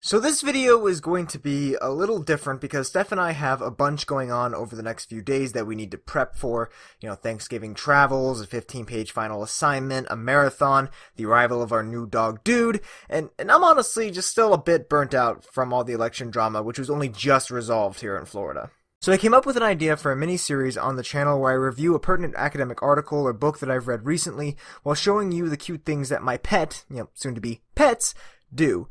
So this video is going to be a little different because Steph and I have a bunch going on over the next few days that we need to prep for. Thanksgiving travels, a 15-page final assignment, a marathon, the arrival of our new dog Dude, and I'm honestly just still a bit burnt out from all the election drama, which was only just resolved here in Florida. So I came up with an idea for a mini-series on the channel where I review a pertinent academic article or book that I've read recently while showing you the cute things that my pet, soon to be pets, do.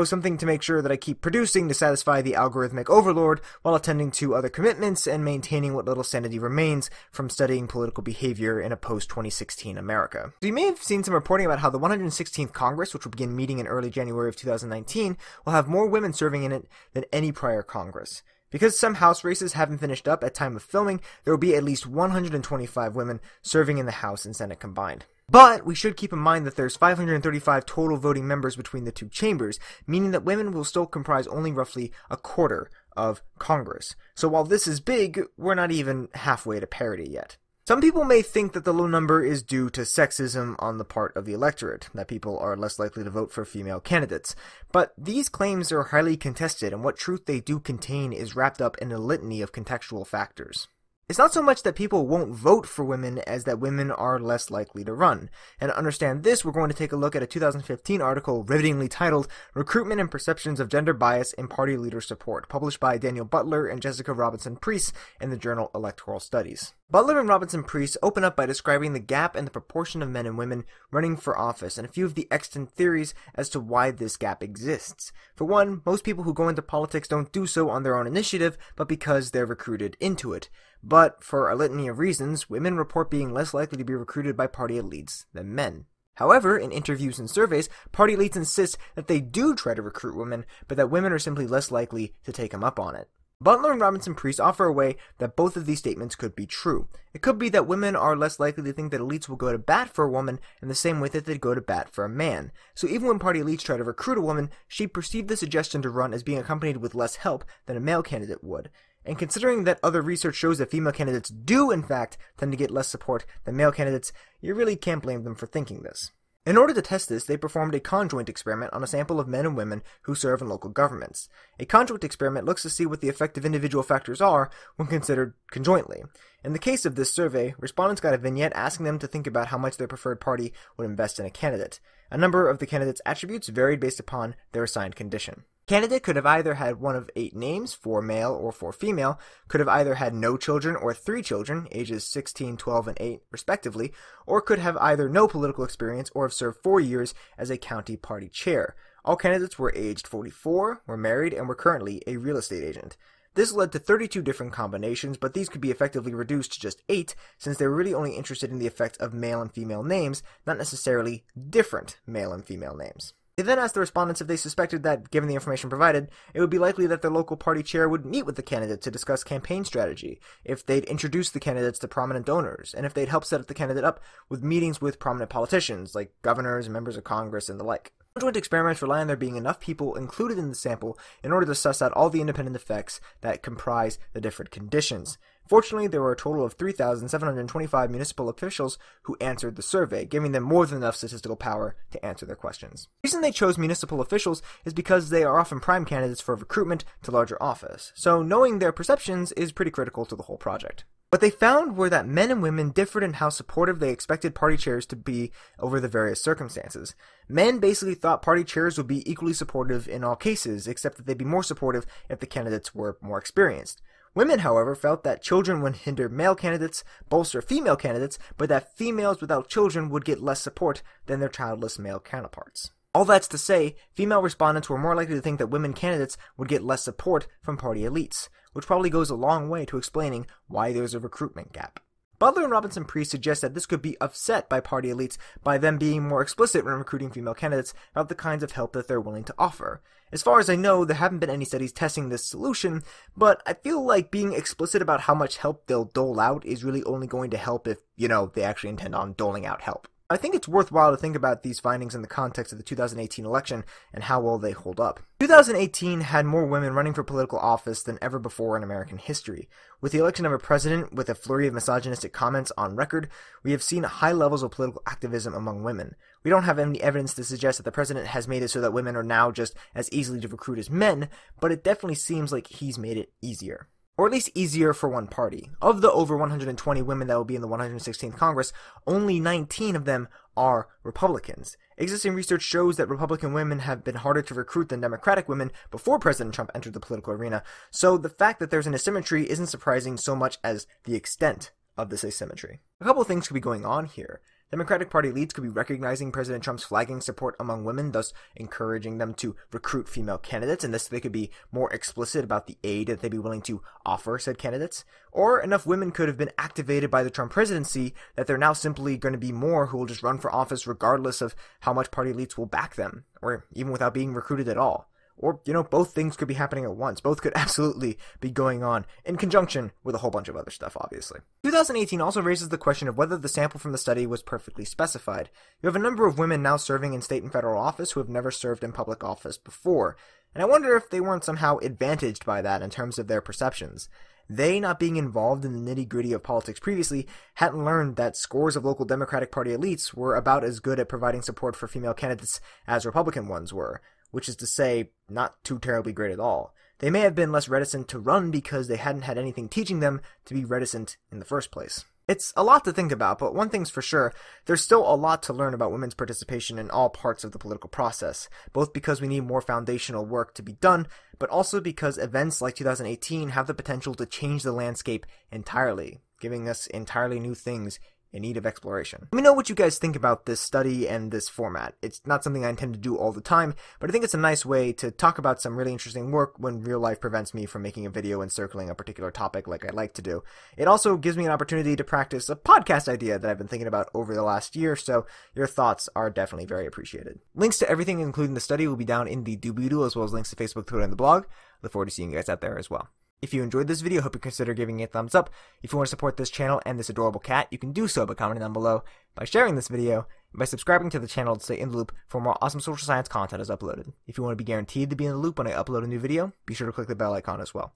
Something to make sure that I keep producing to satisfy the algorithmic overlord while attending to other commitments and maintaining what little sanity remains from studying political behavior in a post-2016 America. So you may have seen some reporting about how the 116th Congress, which will begin meeting in early January of 2019, will have more women serving in it than any prior Congress. Because some House races haven't finished up at time of filming, there will be at least 125 women serving in the House and Senate combined. But we should keep in mind that there's 535 total voting members between the two chambers, meaning that women will still comprise only roughly a quarter of Congress. So while this is big, we're not even halfway to parity yet. Some people may think that the low number is due to sexism on the part of the electorate, that people are less likely to vote for female candidates. But these claims are highly contested, and what truth they do contain is wrapped up in a litany of contextual factors. It's not so much that people won't vote for women as that women are less likely to run. And to understand this, we're going to take a look at a 2015 article rivetingly titled Recruitment and Perceptions of Gender Bias in Party Leader Support, published by Daniel Butler and Jessica Robinson-Preece in the journal Electoral Studies. Butler and Robinson-Preece open up by describing the gap in the proportion of men and women running for office and a few of the extant theories as to why this gap exists. For one, most people who go into politics don't do so on their own initiative, but because they're recruited into it. But for a litany of reasons, women report being less likely to be recruited by party elites than men. However, in interviews and surveys, party elites insist that they do try to recruit women, but that women are simply less likely to take them up on it. Butler and Robinson-Preece offer a way that both of these statements could be true. It could be that women are less likely to think that elites will go to bat for a woman in the same way that they'd go to bat for a man. So even when party elites try to recruit a woman, she'd perceive the suggestion to run as being accompanied with less help than a male candidate would. And considering that other research shows that female candidates do, in fact, tend to get less support than male candidates, you really can't blame them for thinking this. In order to test this, they performed a conjoint experiment on a sample of men and women who serve in local governments. A conjoint experiment looks to see what the effect of individual factors are when considered conjointly. In the case of this survey, respondents got a vignette asking them to think about how much their preferred party would invest in a candidate. A number of the candidates' attributes varied based upon their assigned condition. Candidate could have either had one of 8 names, 4 male or 4 female, could have either had no children or 3 children, ages 16, 12, and 8, respectively, or could have either no political experience or have served 4 years as a county party chair. All candidates were aged 44, were married, and were currently a real estate agent. This led to 32 different combinations, but these could be effectively reduced to just 8, since they were really only interested in the effect of male and female names, not necessarily different male and female names. They then asked the respondents if they suspected that, given the information provided, it would be likely that their local party chair would meet with the candidate to discuss campaign strategy, if they'd introduce the candidates to prominent donors, and if they'd help set the candidate up with meetings with prominent politicians, like governors, members of Congress, and the like. Conjoint experiments rely on there being enough people included in the sample in order to suss out all the independent effects that comprise the different conditions. Fortunately, there were a total of 3,725 municipal officials who answered the survey, giving them more than enough statistical power to answer their questions. The reason they chose municipal officials is because they are often prime candidates for recruitment to larger office, so knowing their perceptions is pretty critical to the whole project. What they found were that men and women differed in how supportive they expected party chairs to be over the various circumstances. Men basically thought party chairs would be equally supportive in all cases, except that they'd be more supportive if the candidates were more experienced. Women, however, felt that children would hinder male candidates, bolster female candidates, but that females without children would get less support than their childless male counterparts. All that's to say, female respondents were more likely to think that women candidates would get less support from party elites, which probably goes a long way to explaining why there's a recruitment gap. Butler and Robinson-Preece suggest that this could be offset by party elites by them being more explicit when recruiting female candidates about the kinds of help that they're willing to offer. As far as I know, there haven't been any studies testing this solution, but I feel like being explicit about how much help they'll dole out is really only going to help if, they actually intend on doling out help. I think it's worthwhile to think about these findings in the context of the 2018 election and how well they hold up. 2018 had more women running for political office than ever before in American history. With the election of a president with a flurry of misogynistic comments on record, we have seen high levels of political activism among women. We don't have any evidence to suggest that the president has made it so that women are now just as easily to recruit as men, but it definitely seems like he's made it easier. Or at least easier for one party. Of the over 120 women that will be in the 116th Congress, only 19 of them are Republicans. Existing research shows that Republican women have been harder to recruit than Democratic women before President Trump entered the political arena, so the fact that there's an asymmetry isn't surprising so much as the extent of this asymmetry. A couple of things could be going on here. Democratic Party elites could be recognizing President Trump's flagging support among women, thus encouraging them to recruit female candidates, and thus they could be more explicit about the aid that they'd be willing to offer said candidates. Or enough women could have been activated by the Trump presidency that they're now simply going to be more who will just run for office regardless of how much party elites will back them, or even without being recruited at all. Or, both things could be happening at once. Both could absolutely be going on in conjunction with a whole bunch of other stuff, obviously. 2018 also raises the question of whether the sample from the study was perfectly specified. You have a number of women now serving in state and federal office who have never served in public office before, and I wonder if they weren't somehow advantaged by that in terms of their perceptions. They, not being involved in the nitty-gritty of politics previously, hadn't learned that scores of local Democratic Party elites were about as good at providing support for female candidates as Republican ones were. Which is to say, not too terribly great at all. They may have been less reticent to run because they hadn't had anything teaching them to be reticent in the first place. It's a lot to think about, but one thing's for sure, there's still a lot to learn about women's participation in all parts of the political process, both because we need more foundational work to be done, but also because events like 2018 have the potential to change the landscape entirely, giving us entirely new things in need of exploration. Let me know what you guys think about this study and this format. It's not something I intend to do all the time, but I think it's a nice way to talk about some really interesting work when real life prevents me from making a video and circling a particular topic like I like to do. It also gives me an opportunity to practice a podcast idea that I've been thinking about over the last year, so your thoughts are definitely very appreciated. Links to everything including the study will be down in the doobly-doo, as well as links to Facebook, Twitter, and the blog. Look forward to seeing you guys out there as well. If you enjoyed this video, hope you consider giving it a thumbs up. If you want to support this channel and this adorable cat, you can do so by commenting down below, by sharing this video, and by subscribing to the channel to stay in the loop for more awesome social science content as uploaded. If you want to be guaranteed to be in the loop when I upload a new video, be sure to click the bell icon as well.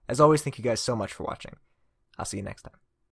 As always, thank you guys so much for watching. I'll see you next time.